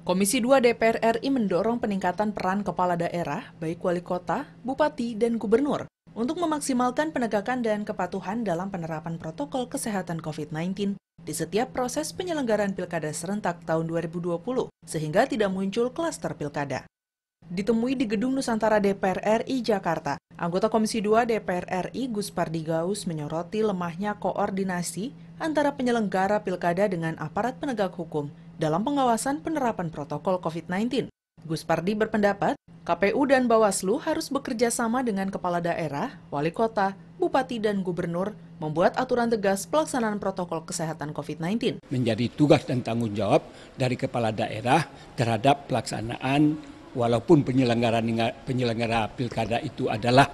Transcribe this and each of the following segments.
Komisi 2 DPR RI mendorong peningkatan peran kepala daerah, baik wali kota, bupati, dan gubernur, untuk memaksimalkan penegakan dan kepatuhan dalam penerapan protokol kesehatan COVID-19 di setiap proses penyelenggaraan pilkada serentak tahun 2020, sehingga tidak muncul klaster pilkada. Ditemui di Gedung Nusantara DPR RI Jakarta, anggota Komisi 2 DPR RI Gus Pardi Gaus menyoroti lemahnya koordinasi antara penyelenggara pilkada dengan aparat penegak hukum dalam pengawasan penerapan protokol COVID-19. Gus Pardi berpendapat, KPU dan Bawaslu harus bekerja sama dengan kepala daerah, wali kota, bupati, dan gubernur membuat aturan tegas pelaksanaan protokol kesehatan COVID-19. Menjadi tugas dan tanggung jawab dari kepala daerah terhadap pelaksanaan, walaupun penyelenggara pilkada itu adalah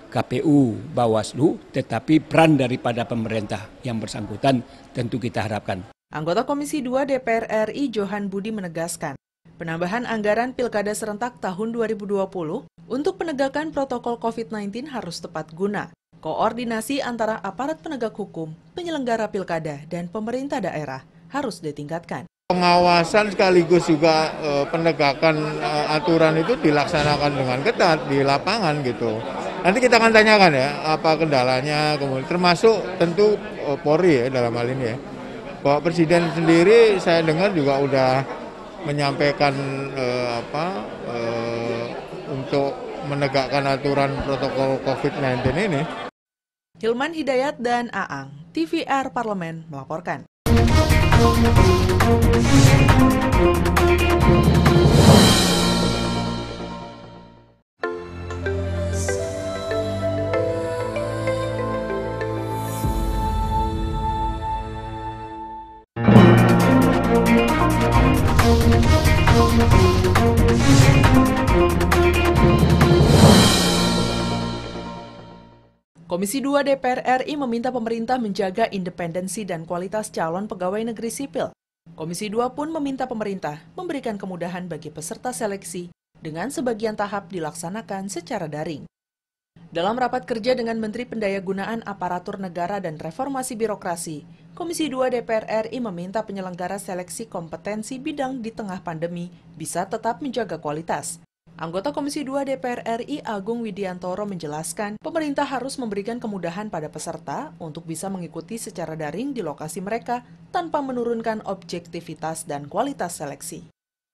KPU, Bawaslu, tetapi peran daripada pemerintah yang bersangkutan tentu kita harapkan. Anggota Komisi 2 DPR RI Johan Budi menegaskan, penambahan anggaran pilkada serentak tahun 2020 untuk penegakan protokol COVID-19 harus tepat guna. Koordinasi antara aparat penegak hukum, penyelenggara pilkada, dan pemerintah daerah harus ditingkatkan. Pengawasan sekaligus juga penegakan aturan itu dilaksanakan dengan ketat di lapangan gitu. Nanti kita akan tanyakan ya apa kendalanya, kemudian termasuk tentu Polri ya dalam hal ini ya. Bapak Presiden sendiri saya dengar juga udah menyampaikan untuk menegakkan aturan protokol COVID-19 ini. Hilman Hidayat dan Aang, TVR Parlemen melaporkan. Komisi 2 DPR RI meminta pemerintah menjaga independensi dan kualitas calon pegawai negeri sipil. Komisi 2 pun meminta pemerintah memberikan kemudahan bagi peserta seleksi dengan sebagian tahap dilaksanakan secara daring. Dalam rapat kerja dengan Menteri Pendayagunaan Aparatur Negara dan Reformasi Birokrasi, Komisi 2 DPR RI meminta penyelenggara seleksi kompetensi bidang di tengah pandemi bisa tetap menjaga kualitas. Anggota Komisi 2 DPR RI Agung Widiantoro menjelaskan, pemerintah harus memberikan kemudahan pada peserta untuk bisa mengikuti secara daring di lokasi mereka tanpa menurunkan objektivitas dan kualitas seleksi.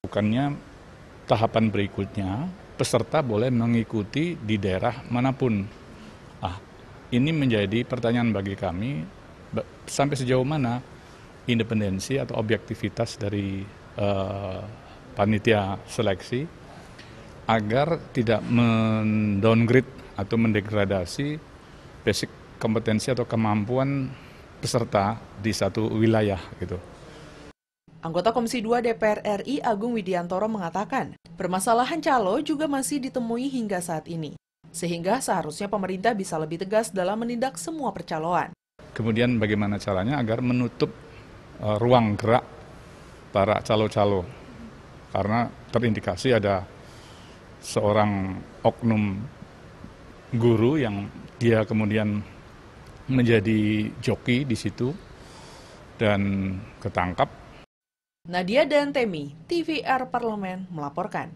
Bukannya tahapan berikutnya, peserta boleh mengikuti di daerah manapun. Ini menjadi pertanyaan bagi kami, sampai sejauh mana independensi atau objektivitas dari panitia seleksi agar tidak mendowngrade atau mendegradasi basic kompetensi atau kemampuan peserta di satu wilayah gitu. Anggota Komisi 2 DPR RI Agung Widiantoro mengatakan, permasalahan calo juga masih ditemui hingga saat ini, sehingga seharusnya pemerintah bisa lebih tegas dalam menindak semua percaloan. Kemudian bagaimana caranya agar menutup ruang gerak para calo-calo, karena terindikasi ada seorang oknum guru yang dia kemudian menjadi joki di situ dan ketangkap. Nadia dan Temi, TVR Parlemen melaporkan.